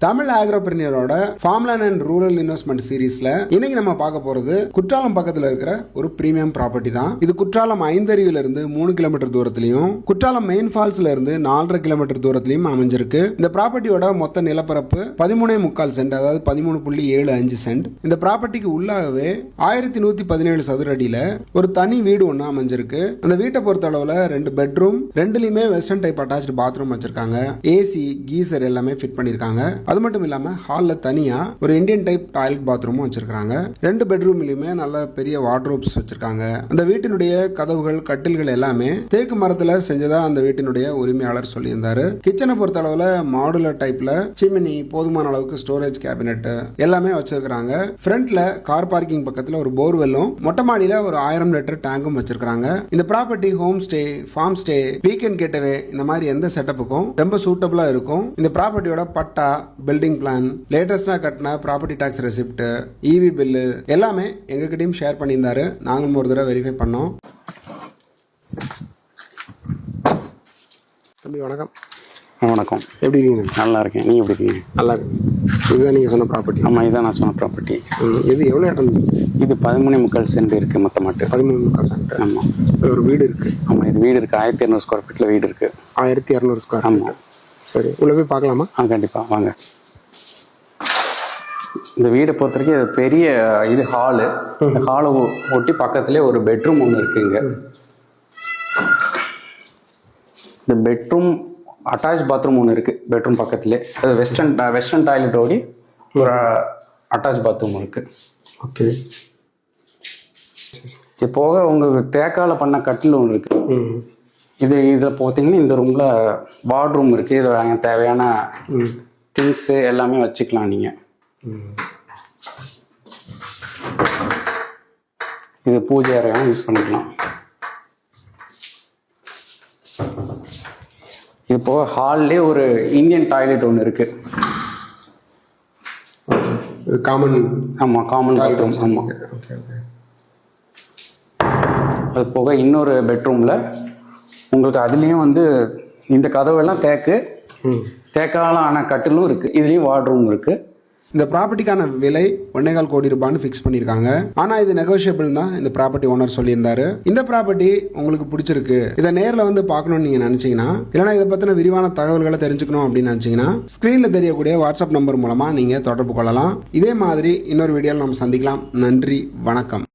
தமிழ் ஆக்ரோபிரினியரோட farmland and rural investment சீரீஸ்ல இன்னைக்கு நம்ம பார்க்க போறது குற்றாலம் பக்கத்துல இருக்கிற ஒரு பிரீமியம் ப்ராப்பர்ட்டி தான். இது குற்றாலம் ஐந்தருவில இருந்து 3 கிலோமீட்டர் தூரத்திலையும் குற்றாலம் மெயின் ஃபால்ஸ்ல இருந்து 4.5 கிலோமீட்டர் தூரத்திலையும் அமைஞ்சிருக்கு. இந்த ப்ராப்பர்ட்டியோட மொத்த நிலப்பரப்பு 13.25 சென்ட், அதாவது 13.75 சென்ட். இந்த ப்ராப்பர்ட்டிக்கு உள்ளாகவே 1117 சதுர அடியில ஒரு தனி வீடு ஒன்று அமைஞ்சிருக்கு. அந்த வீட்டை பொறுத்த அளவுல 2 பெட்ரூம், 2லையுமே வெஸ்டர்ன் டைப் அட்டாச்டு பாத்ரூம் வச்சிருக்காங்க. ஏசி, கீசர் எல்லாமே ஃபிட் பண்ணிருக்காங்க. அது மட்டும் இல்லாம ஹால்ல தனியா ஒரு இந்தியன் டைப் டாய்லெட் பாத்ரூமும் வச்சிருக்காங்க. 2 பெட்ரூம்லயுமே நல்ல பெரிய வார்ட்ரோப்ஸ் வச்சிருக்காங்க. அந்த வீட்டினுடைய கதவுகள், கட்டில்கள் எல்லாமே தேக்கு மரத்துல செஞ்சதா அந்த வீட்டினுடைய உரிமையாளர் சொல்லியிருந்தாரு. கிச்சனை பொறுத்த அளவுல மாடுலர் டைப்ல சிமினி, போதுமான அளவுக்கு ஸ்டோரேஜ் கேபினெட் எல்லாமே வச்சிருக்காங்க. ஃப்ரண்ட்ல கார் பார்க்கிங் பக்கத்துல ஒரு போர்வெல்லும், மொட்டை மாடியில ஒரு 1000 லிட்டர் டேங்கும் வச்சிருக்காங்க. இந்த property home stay, farm stay, weekend getaway இந்த மாதிரி எந்த செட்டப்புக்கும் ரொம்ப சூட்டபிளா இருக்கும். இந்த ப்ராப்பர்ட்டியோட பட்டா, பில்டிங் பிளான், லேட்டஸ்டா கட்டின ப்ராப்பர்ட்டி டாக்ஸ் ரெசிப்ட், இவி பில்லு எல்லாமே எங்ககிட்டயும் ஷேர் பண்ணியிருந்தாரு. நாங்களும் ஒரு தடவை வெரிஃபை பண்ணோம். தம்பி வணக்கம். வணக்கம். எப்படி இருக்கீங்க? நல்லா இருக்கேன். நீங்கள் எப்படி இருக்கீங்க? நல்லா இருக்கு. இதுதான் நீங்கள் சொன்ன ப்ராப்பர்ட்டி? ஆமாம், இதுதான் நான் சொன்ன ப்ராப்பர்ட்டி. இது எவ்வளோ இடம்? இது 13.25 சென்ட் இருக்குது மொத்தமாட்டு. 13.25 சென்ட். ஆமாம். ஒரு வீடு இருக்குது. ஆமாம், இது வீடு இருக்குது. 1200 ஸ்கொயர் ஃபீட்டில் வீடு இருக்குது. 1200 ஸ்கொயர். ஆமாம். சரி, உள்ள போய் பார்க்கலாமா? கண்டிப்பாக வாங்க. இந்த வீடை பொறுத்த வரைக்கும் இது பெரிய இது ஹாலு. இந்த ஹாலை ஒட்டி பக்கத்துலேயே ஒரு பெட்ரூம் ஒன்று இருக்குங்க. இந்த பெட்ரூம் அட்டாச் பாத்ரூம் ஒன்று இருக்குது. பெட்ரூம் பக்கத்துலேயே அது வெஸ்டர்ன் டாய்லெட் ஓடி ஒரு அட்டாச் பாத்ரூம் இருக்குது. ஓகே. இது போக உங்களுக்கு தேக்கால பண்ண கட்டில் ஒன்று இருக்குது. இதில் பார்த்தீங்கன்னா இந்த ரூமில் வார்ட்ரூம் இருக்குது. இதில் தேவையான திங்ஸு எல்லாமே வச்சுக்கலாம் நீங்கள். இது பூஜை அறையாக யூஸ் பண்ணிக்கலாம். இது போக ஹால்லே ஒரு இந்தியன் டாய்லெட் ஒன்று இருக்குது. காமன். ஆமாம், காமன் பாத்ரூம். ஆமாம். அது போக இன்னொரு பெட்ரூமில் உங்களுக்கு அதுலேயும் வந்து இந்த கதவெல்லாம் தேக்கால ஆன கட்டிலும் இருக்குது. இதுலேயும் வார்ட்ரூம் இருக்குது. இந்த ப்ராப்பர்ட்டிக்கான விலை 1.25 கோடி ரூபான்னு ஃபிக்ஸ் பண்ணியிருக்காங்க. ஆனால் இது நெகோஷியபிள் தான் இந்த ப்ராப்பர்ட்டி ஓனர் சொல்லியிருந்தாரு. இந்த ப்ராப்பர்ட்டி உங்களுக்கு பிடிச்சிருக்கு, இதை நேரில் வந்து பார்க்கணும்னு நீங்கள் நினச்சிங்கன்னா, இல்லைனா இதை பற்றின விரிவான தகவல்களை தெரிஞ்சுக்கணும் அப்படின்னு நினச்சிங்கன்னா, ஸ்க்ரீனில் தெரியக்கூடிய வாட்ஸ்அப் நம்பர் மூலமாக நீங்கள் தொடர்பு கொள்ளலாம். இதே மாதிரி இன்னொரு வீடியோவில் நம்ம சந்திக்கலாம். நன்றி, வணக்கம்.